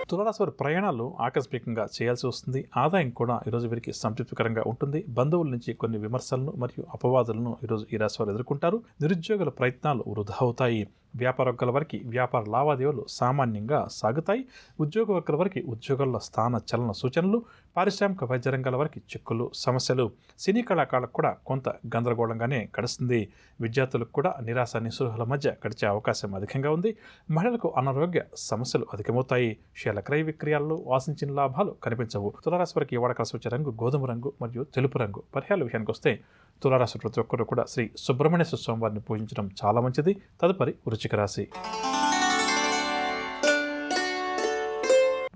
తులారాశి వారి ప్రయాణాలు ఆకస్మికంగా చేయాల్సి వస్తుంది. ఆదాయం కూడా ఈరోజు వీరికి సంతృప్తికరంగా ఉంటుంది. బంధువుల నుంచి కొన్ని విమర్శలను మరియు అపవాదులను ఈరోజు ఈ రాశి వారు ఎదుర్కొంటారు. నిరుద్యోగుల ప్రయత్నాలు వృధా అవుతాయి. వ్యాపార వర్గాల వారికి వ్యాపార లావాదేవీలు సామాన్యంగా సాగుతాయి. ఉద్యోగ వర్గాల వారికి ఉద్యోగాల్లో స్థాన చలన సూచనలు, పారిశ్రామిక వైద్య రంగాల వారికి చిక్కులు సమస్యలు, సినీ కళాకారులకు కూడా కొంత గందరగోళంగానే గడుస్తుంది. విద్యార్థులకు కూడా నిరాశ నిస్పృహల మధ్య గడిచే అవకాశం అధికంగా ఉంది. మహిళలకు అనారోగ్య సమస్యలు అధికమవుతాయి. షేర్ల క్రయ విక్రయాల్లో ఆశించిన లాభాలు కనిపించవు. తులారాశి వారికి ఈ వాడ కలిసి వచ్చే రంగు గోధుమ రంగు మరియు తెలుపు రంగు. పరిహారాల విషయానికి వస్తే తులారాశి ప్రతి ఒక్కరు కూడా శ్రీ సుబ్రహ్మణ్యేశ్వర స్వామి వారిని పూజించడం చాలా మంచిది. తదుపరి వృశ్చిక రాశి.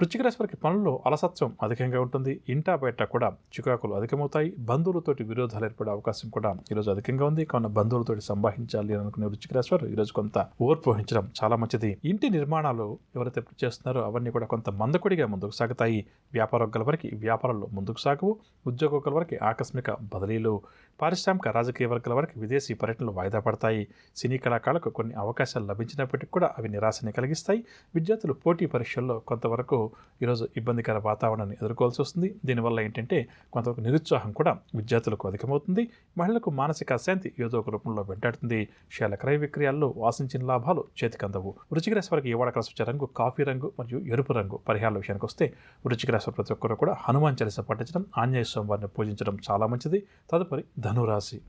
వృశ్చిక రాశి వారికి పనుల్లో అలసత్వం అధికంగా ఉంటుంది. ఇంటా బయట కూడా చికాకులు అధికమవుతాయి. బంధువులతోటి విరోధాలు ఏర్పడే అవకాశం కూడా ఈరోజు అధికంగా ఉంది. కావున బంధువులతోటి సంభాషించాలి అని అనుకునే వృశ్చిక రాశి వారు ఈరోజు కొంత ఓర్పు వహించడం చాలా మంచిది. ఇంటి నిర్మాణాలు ఎవరైతే చేస్తున్నారో అవన్నీ కూడా కొంత మందకొడిగా ముందుకు సాగుతాయి. వ్యాపార వర్గాల వారికి వ్యాపారాల్లో ముందుకు సాగవు. ఉద్యోగ వర్గాల వారికి ఆకస్మిక బదిలీలు, పారిశ్రామిక రాజకీయ వర్గాల వారికి విదేశీ పర్యటనలు వాయిదా పడతాయి. సినీ కళాకారులకు కొన్ని అవకాశాలు లభించినప్పటికీ కూడా అవి నిరాశని కలిగిస్తాయి. విద్యార్థులు పోటీ పరీక్షల్లో కొంతవరకు ఈరోజు ఇబ్బందికర వాతావరణాన్ని ఎదుర్కోవాల్సి వస్తుంది. దీనివల్ల ఏంటంటే కొంతవరకు నిరుత్సాహం కూడా విద్యార్థులకు అధికమవుతుంది. మహిళలకు మానసిక అశాంతి ఏదో ఒక రూపంలో వెంటాడుతుంది. షేర్ల క్రయ విక్రయాల్లో ఆశించిన లాభాలు చేతికందవు. వృశ్చిక రాశి వారికి ఈ వాడ కలిసి వచ్చే రంగు కాఫీ రంగు మరియు ఎరుపు రంగు. పరిహారాల విషయానికి వస్తే వృశ్చిక రాశి ప్రతి ఒక్కరు కూడా హనుమాన్ చాలీసా పఠించడం, ఆంజనేయ స్వామి వారిని పూజించడం చాలా మంచిది. తదుపరి ధనురాశి.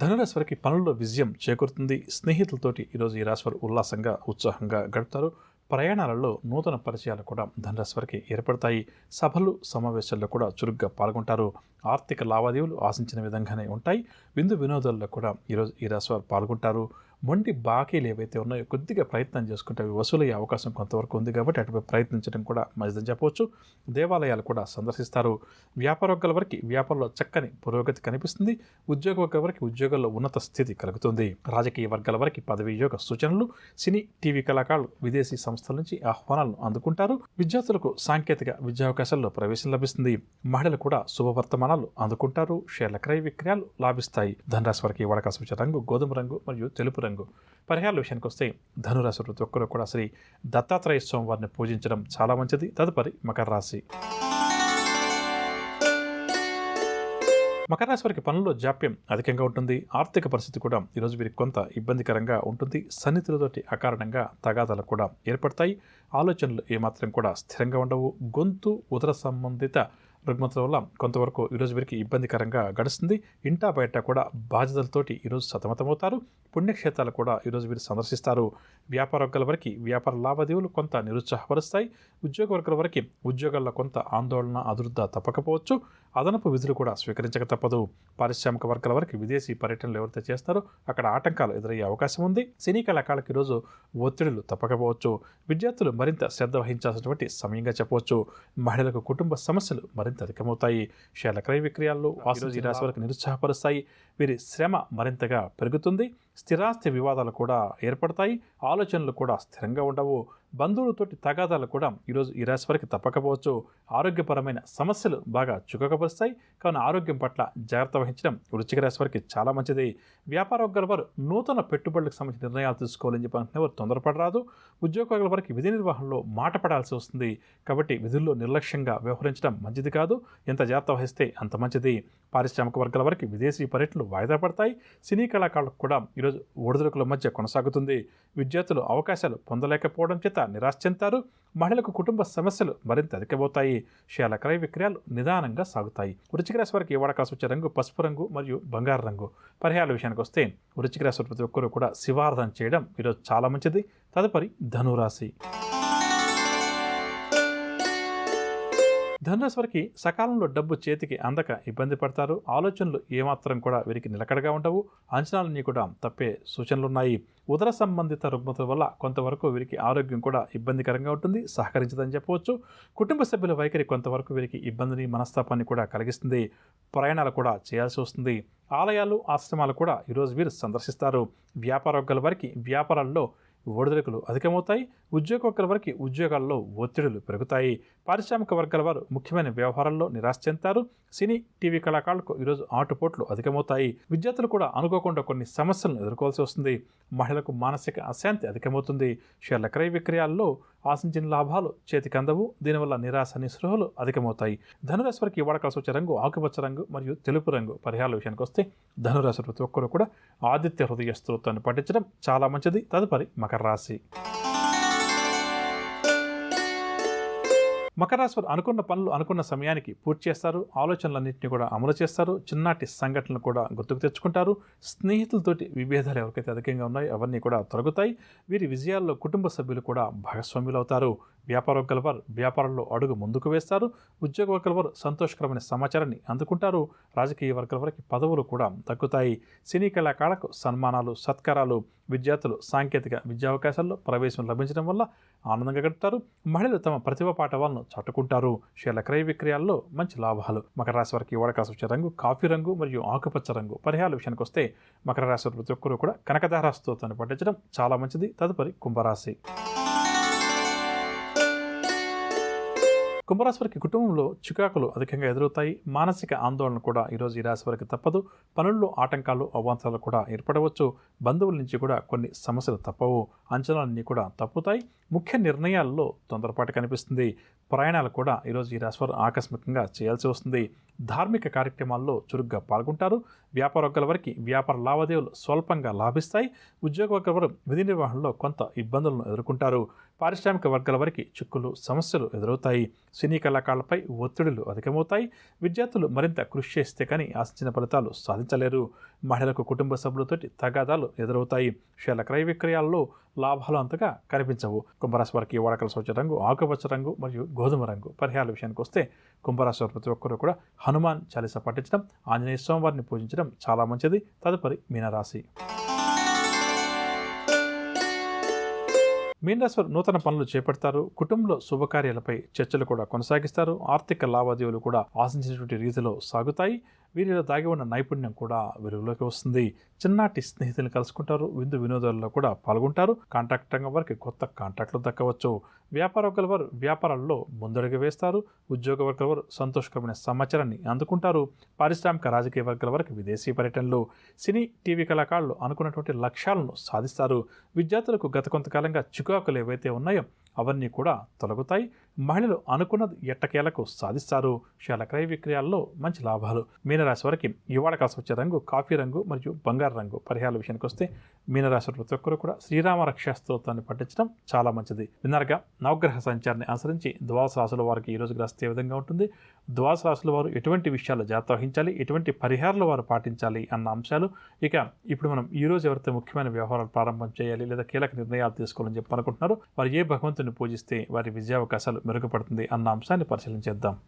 ధనురాశి వారికి పనుల్లో విజయం చేకూరుతుంది. స్నేహితులతోటి ఈరోజు ఈ రాశి వారు ఉల్లాసంగా ఉత్సాహంగా గడుపుతారు. ప్రయాణాలలో నూతన పరిచయాలు కూడా ధనురాశి వారికి ఏర్పడతాయి. సభలు సమావేశాల్లో కూడా చురుగ్గా పాల్గొంటారు. ఆర్థిక లావాదేవీలు ఆశించిన విధంగానే ఉంటాయి. విందు వినోదాల్లో కూడా ఈరోజు ఈ రాశి వారు పాల్గొంటారు. మొండి బాకీలు ఏవైతే ఉన్నాయో కొద్దిగా ప్రయత్నం చేసుకుంటే అవి వసూలయ్యే అవకాశం కొంతవరకు ఉంది కాబట్టి అటుపై ప్రయత్నించడం కూడా మంచిదని చెప్పవచ్చు. దేవాలయాలు కూడా సందర్శిస్తారు. వ్యాపార వర్గాల వారికి వ్యాపారంలో చక్కని పురోగతి కనిపిస్తుంది. ఉద్యోగ వర్గాల వారికి ఉద్యోగాల్లో ఉన్నత స్థితి కలుగుతుంది. రాజకీయ వర్గాల వారికి పదవీ యోగ సూచనలు, సినీ టీవీ కళాకారులు విదేశీ సంస్థల నుంచి ఆహ్వానాలను అందుకుంటారు. విద్యార్థులకు సాంకేతిక విద్యావకాశాల్లో ప్రవేశం లభిస్తుంది. మహిళలు కూడా శుభవర్తమానాలు అందుకుంటారు. షేర్ల క్రయ విక్రయాలు లాభిస్తాయి. ధనురాశి వారికి ఈ వాడ కలిసి వచ్చే రంగు గోధుమ రంగు మరియు తెలుపు రంగు. పరిహారాల విషయానికి వస్తే ధనురాశి ప్రతి ఒక్కరు కూడా శ్రీ దత్తాత్రేయ స్వామి వారిని పూజించడం చాలా మంచిది. తదుపరి మకర రాశి. మకర రాశి వారికి పనుల్లో జాప్యం అధికంగా ఉంటుంది. ఆర్థిక పరిస్థితి కూడా ఈరోజు వీరికి కొంత ఇబ్బందికరంగా ఉంటుంది. సన్నిహితులతోటి అకారణంగా తగాదాలు కూడా ఏర్పడతాయి. ఆలోచనలు ఏమాత్రం కూడా స్థిరంగా ఉండవు. గొంతు ఉదర సంబంధిత రుగ్మతల వల్ల కొంతవరకు ఈరోజు వీరికి ఇబ్బందికరంగా గడుస్తుంది. ఇంటా బయట కూడా బాధ్యతలతోటి ఈరోజు సతమతమవుతారు. పుణ్యక్షేత్రాలు కూడా ఈరోజు వీరు సందర్శిస్తారు. వ్యాపార వర్గాల వారికి వ్యాపార లావాదేవీలు కొంత నిరుత్సాహపరుస్తాయి. ఉద్యోగ వర్గాల వారికి ఉద్యోగాల్లో కొంత ఆందోళన అదుర్ద తప్పకపోవచ్చు. అదనపు విధులు కూడా స్వీకరించక తప్పదు. పారిశ్రామిక వర్గాల వారికి విదేశీ పర్యటనలు ఎవరైతే చేస్తారో అక్కడ ఆటంకాలు ఎదురయ్యే అవకాశం ఉంది. సినీ కళాకారులకు ఈరోజు ఒత్తిడులు తప్పకపోవచ్చు. విద్యార్థులు మరింత శ్రద్ధ వహించాల్సినటువంటి సమయంగా చెప్పవచ్చు. మహిళలకు కుటుంబ సమస్యలు మరింత అధికమవుతాయి. షేర్ల క్రయ విక్రయాల్లో ఈ రాశి వారికి నిరుత్సాహపరుస్తాయి. వీరి శ్రమ మరింతగా పెరుగుతుంది. స్థిరాస్తి వివాదాలు కూడా ఏర్పడతాయి. ఆలోచనలు కూడా స్థిరంగా ఉండవు. బంధువులతోటి తగాదాలు కూడా ఈరోజు ఈ రాశి వారికి తప్పకపోవచ్చు. ఆరోగ్యపరమైన సమస్యలు బాగా చుక్కకపరుస్తాయి. కావున ఆరోగ్యం పట్ల జాగ్రత్త వహించడం వృశ్చిక రాశి వారికి చాలా మంచిది. వ్యాపార వర్గాల వారు నూతన పెట్టుబడులకు సంబంధించిన నిర్ణయాలు తీసుకోవాలని చెప్పి అనుకునేవారు తొందరపడరాదు. ఉద్యోగ వర్గాల వారికి విధి నిర్వహణలో మాట పడాల్సి వస్తుంది. కాబట్టి విధుల్లో నిర్లక్ష్యంగా వ్యవహరించడం మంచిది కాదు. ఎంత జాగ్రత్త వహిస్తే అంత మంచిది. పారిశ్రామిక వర్గాల వారికి విదేశీ పర్యటనలు వాయిదా పడతాయి. సినీ కళాకారులకు కూడా ఈరోజు ఒడిదుడుకుల మధ్య కొనసాగుతుంది. విద్యార్థులు అవకాశాలు పొందలేకపోవడం చేత నిరాశ చెందుతారు. మహిళలకు కుటుంబ సమస్యలు మరింత అధికమవుతాయి. షేర్ల క్రయ విక్రయాలు నిదానంగా సాగుతాయి. వృశ్చిక రాశి వారికి ఈ వాడ కలిసి వచ్చే రంగు పసుపు రంగు మరియు బంగారు రంగు. పరిహారాల విషయానికి వస్తే వృశ్చిక రాశి ప్రతి ఒక్కరు కూడా శివారాధన చేయడం ఈరోజు చాలా మంచిది. తదుపరి ధనురాశి. ధనురాశి వారికి సకాలంలో డబ్బు చేతికి అందక ఇబ్బంది పడతారు. ఆలోచనలు ఏమాత్రం కూడా వీరికి నిలకడగా ఉండవు. అంచనాలన్నీ కూడా తప్పే సూచనలున్నాయి. ఉదర సంబంధిత రుగ్మతల వల్ల కొంతవరకు వీరికి ఆరోగ్యం కూడా ఇబ్బందికరంగా ఉంటుంది. సహకరించదని చెప్పవచ్చు. కుటుంబ సభ్యుల వైఖరి కొంతవరకు వీరికి ఇబ్బందిని మనస్తాపాన్ని కూడా కలిగిస్తుంది. ప్రయాణాలు కూడా చేయాల్సి వస్తుంది. ఆలయాలు ఆశ్రమాలు కూడా ఈరోజు వీరు సందర్శిస్తారు. వ్యాపార వర్గాల వారికి వ్యాపారాల్లో ఒడిదుడుకులు అధికమవుతాయి. ఉద్యోగ వర్గాల వారికి ఉద్యోగాల్లో ఒత్తిడులు పెరుగుతాయి. పారిశ్రామిక వర్గాల వారు ముఖ్యమైన వ్యవహారాల్లో నిరాశ చెందుతారు. సినీ, టీవీ కళాకారులకు ఈరోజు ఆటుపోట్లు అధికమవుతాయి. విద్యార్థులు కూడా అనుకోకుండా కొన్ని సమస్యలను ఎదుర్కోవాల్సి వస్తుంది. మహిళలకు మానసిక అశాంతి అధికమవుతుంది. షేర్ల క్రయ విక్రయాల్లో ఆశించిన లాభాలు చేతికి అందవు. దీనివల్ల నిరాశ, నిస్పృహలు అధికమవుతాయి. ధనురాశి వారికి వాడకాల్సి వచ్చే రంగు ఆకుపచ్చ రంగు మరియు తెలుపు రంగు. పరిహారాల విషయానికి వస్తే ధనురాశి ప్రతి ఒక్కరు కూడా ఆదిత్య హృదయ స్తోత్రాన్ని పఠించడం చాలా మంచిది. తదుపరి మకర రాశి. మకర రాశి వారు అనుకున్న పనులు అనుకున్న సమయానికి పూర్తి చేస్తారు. ఆలోచనలన్నింటినీ కూడా అమలు చేస్తారు. చిన్నటి సంఘటనలు కూడా గుర్తుకు తెచ్చుకుంటారు. స్నేహితులతోటి విభేదాలు ఎవరికైతే అధికంగా ఉన్నాయో అవన్నీ కూడా తొలగుతాయి. వీరి విజయాల్లో కుటుంబ సభ్యులు కూడా భాగస్వాములు అవుతారు. వ్యాపార వర్గాల వారు వ్యాపారంలో అడుగు ముందుకు వేస్తారు. ఉద్యోగ వర్గాల వారు సంతోషకరమైన సమాచారాన్ని అందుకుంటారు. రాజకీయ వర్గాల వారికి పదవులు కూడా తగ్గుతాయి. సినీ కళాకారులకు సన్మానాలు, సత్కారాలు. విద్యార్థులు సాంకేతిక విద్యావకాశాల్లో ప్రవేశం లభించడం వల్ల ఆనందంగా గడుపుతారు. మహిళలు తమ ప్రతిభా పాఠవాలను చాటుకుంటారు. షేర్ల క్రయ విక్రయాల్లో మంచి లాభాలు. మకర రాశి వారికి వాడకాల్సి వచ్చే రంగు కాఫీ రంగు మరియు ఆకుపచ్చ రంగు. పరిహారాల విషయానికి వస్తే మకర రాశి ప్రతి ఒక్కరూ కూడా కనకదార స్తోత్రాన్ని పఠించడం చాలా మంచిది. తదుపరి కుంభరాశి. కుంభరాశి వారికి కుటుంబంలో చికాకులు అధికంగా ఎదురవుతాయి. మానసిక ఆందోళన కూడా ఈరోజు ఈ రాశి వారికి తప్పదు. పనుల్లో ఆటంకాలు, అవాంతరాలు కూడా ఏర్పడవచ్చు. బంధువుల నుంచి కూడా కొన్ని సమస్యలు తప్పవు. అంచనాలన్నీ కూడా తప్పుతాయి. ముఖ్య నిర్ణయాల్లో తొందరపాటు కనిపిస్తుంది. ప్రయాణాలు కూడా ఈరోజు ఈ రాశి వారు ఆకస్మికంగా చేయాల్సి వస్తుంది. ధార్మిక కార్యక్రమాల్లో చురుగ్గా పాల్గొంటారు. వ్యాపార వర్గాల వారికి వ్యాపార లావాదేవీలు స్వల్పంగా లాభిస్తాయి. ఉద్యోగ వర్గాల వారు విధి నిర్వహణలో కొంత ఇబ్బందులను ఎదుర్కొంటారు. పారిశ్రామిక వర్గాల వారికి చిక్కులు, సమస్యలు ఎదురవుతాయి. సినీ కళాకారులపై ఒత్తిడులు అధికమవుతాయి. విద్యార్థులు మరింత కృషి చేస్తే కానీ ఆశించిన ఫలితాలు సాధించలేరు. మహిళలకు కుటుంబ సభ్యులతోటి తగాదాలు ఎదురవుతాయి. షేర్ల క్రయ విక్రయాల్లో లాభాలు అంతగా కనిపించవు. కుంభరాశి వారికి వాడకాల్సి వచ్చే రంగు ఆకుపచ్చ రంగు మరియు గోధుమ రంగు. పరిహారాల విషయానికి వస్తే కుంభరాశి వారు ప్రతి ఒక్కరూ కూడా హనుమాన్ చాలీసా పఠించడం, ఆంజనేయ స్వామి వారిని పూజించడం చాలా మంచిది. తదుపరి మీనరాశి. మీనరాశి వారు నూతన పనులు చేపడతారు. కుటుంబంలో శుభకార్యాలపై చర్చలు కూడా కొనసాగిస్తారు. ఆర్థిక లావాదేవీలు కూడా ఆశించినటువంటి రీతిలో సాగుతాయి. వీరిలో దాగి ఉన్న నైపుణ్యం కూడా వెలుగులోకి వస్తుంది. చిన్నటి స్నేహితులను కలుసుకుంటారు. విందు వినోదాల్లో కూడా పాల్గొంటారు. కాంట్రాక్ట్ రంగం వారికి కొత్త కాంట్రాక్టులు దక్కవచ్చు. వ్యాపార వర్గాల వారు వ్యాపారాల్లో ముందడుగు వేస్తారు. ఉద్యోగ వర్గాల వారు సంతోషకరమైన సమాచారాన్ని అందుకుంటారు. పారిశ్రామిక రాజకీయ వర్గాల వారికి విదేశీ పర్యటనలు. సినీ, టీవీ కళాకారులు అనుకున్నటువంటి లక్ష్యాలను సాధిస్తారు. విద్యార్థులకు గత కొంతకాలంగా చికాకులు ఏవైతే ఉన్నాయో అవన్నీ కూడా తొలగుతాయి. మహిళలు అనుకున్నది ఎట్టకేలకు సాధిస్తారు. షేర్ల క్రయ విక్రయాల్లో మంచి లాభాలు. మీనరాశి వారికి ఈ వాడకాల్సి వచ్చే రంగు కాఫీ రంగు మరియు బంగారు రంగు. పరిహారాల విషయానికి వస్తే మీనరాశి ప్రతి ఒక్కరు కూడా శ్రీరామ రక్షా స్తోత్రాన్ని పఠించడం చాలా మంచిది. విన్నారుగా, నవగ్రహ సంచారాన్ని అనుసరించి ద్వాదశ రాశుల వారికి ఈరోజు గ్రస్త ఏ విధంగా ఉంటుంది, ద్వాదశ రాశుల వారు ఎటువంటి విషయాలు జాగ్రత్త వహించాలి, ఎటువంటి పరిహారాలు వారు పాటించాలి అన్న అంశాలు. ఇక ఇప్పుడు మనం ఈరోజు ఎవరైతే ముఖ్యమైన వ్యవహారాలు ప్రారంభం చేయాలి లేదా కీలక నిర్ణయాలు తీసుకోవాలని చెప్పి అనుకుంటున్నారో వారు ఏ భగవంతుని పూజిస్తే వారి విద్యావకాశాలు మెరుగుపడుతుంది అన్న అంశాన్ని పరిశీలించేద్దాం.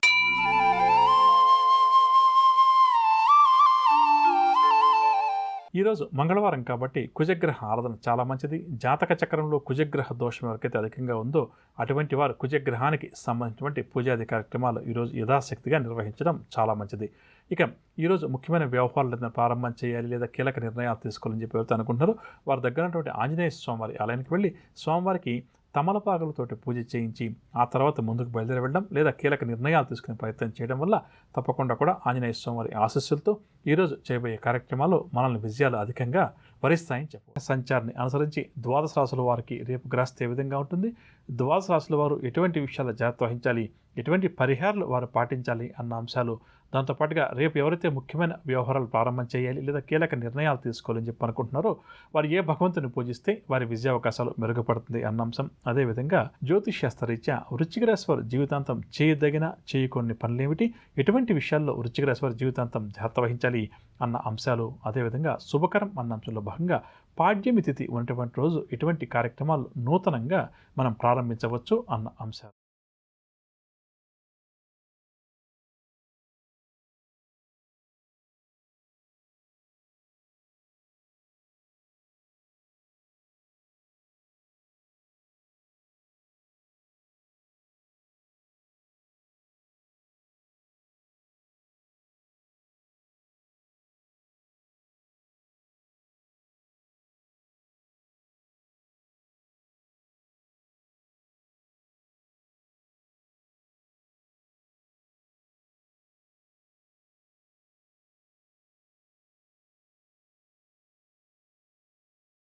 ఈరోజు మంగళవారం కాబట్టి కుజగ్రహ ఆరాధన చాలా మంచిది. జాతక చక్రంలో కుజగ్రహ దోషం ఎవరికైతే అధికంగా ఉందో అటువంటి వారు కుజగ్రహానికి సంబంధించినటువంటి పూజాది కార్యక్రమాలు ఈరోజు యథాశక్తిగా నిర్వహించడం చాలా మంచిది. ఇక ఈరోజు ముఖ్యమైన వ్యవహారాలను ప్రారంభం చేయాలి లేదా కీలక నిర్ణయాలు తీసుకోవాలని చెప్పి ఎవరైతే అనుకుంటున్నారో వారి దగ్గరటువంటి ఆంజనేయ స్వామివారి ఆలయానికి వెళ్ళి స్వామివారికి తమలపాకులతోటి పూజ చేయించి ఆ తర్వాత ముందుకు బయలుదేరి వెళ్ళడం లేదా కీలక నిర్ణయాలు తీసుకునే ప్రయత్నం చేయడం వల్ల తప్పకుండా కూడా ఆంజనేయ స్వామివారి ఆశీస్సులతో ఈరోజు చేయబోయే కార్యక్రమాలు మనల్ని విజయాలు అధికంగా వరిస్తాయని చెప్పు. సంచారాన్ని అనుసరించి ద్వాదశ రాశుల వారికి రేపు గ్రస్త ఏ విధంగా ఉంటుంది, ద్వాదశ రాశుల వారు ఎటువంటి విషయాలు జాగ్రత్త వహించాలి, ఎటువంటి పరిహారాలు వారు పాటించాలి అన్న అంశాలు, దాంతోపాటుగా రేపు ఎవరైతే ముఖ్యమైన వ్యవహారాలు ప్రారంభం చేయాలి లేదా కీలక నిర్ణయాలు తీసుకోవాలని చెప్పి అనుకుంటున్నారో వారు ఏ భగవంతుని పూజిస్తే వారి విజయావకాశాలు మెరుగుపడుతుంది అన్న అంశం. అదేవిధంగా జ్యోతిష్శాస్త్రరీత్యా వృశ్చిక రాశి వారు జీవితాంతం చేయదగిన చేయకొన్ని పనులేమిటి, ఎటువంటి విషయాల్లో వృశ్చిక రాశి వారు జీవితాంతం జాగ్రత్త వహించాలి అన్న అంశాలు, అదేవిధంగా శుభకరం అన్న అంశంలో భాగంగా పాడ్యమి తిథి ఉన్నటువంటి రోజు ఎటువంటి కార్యక్రమాలు నూతనంగా మనం ప్రారంభించవచ్చు అన్న అంశాలు.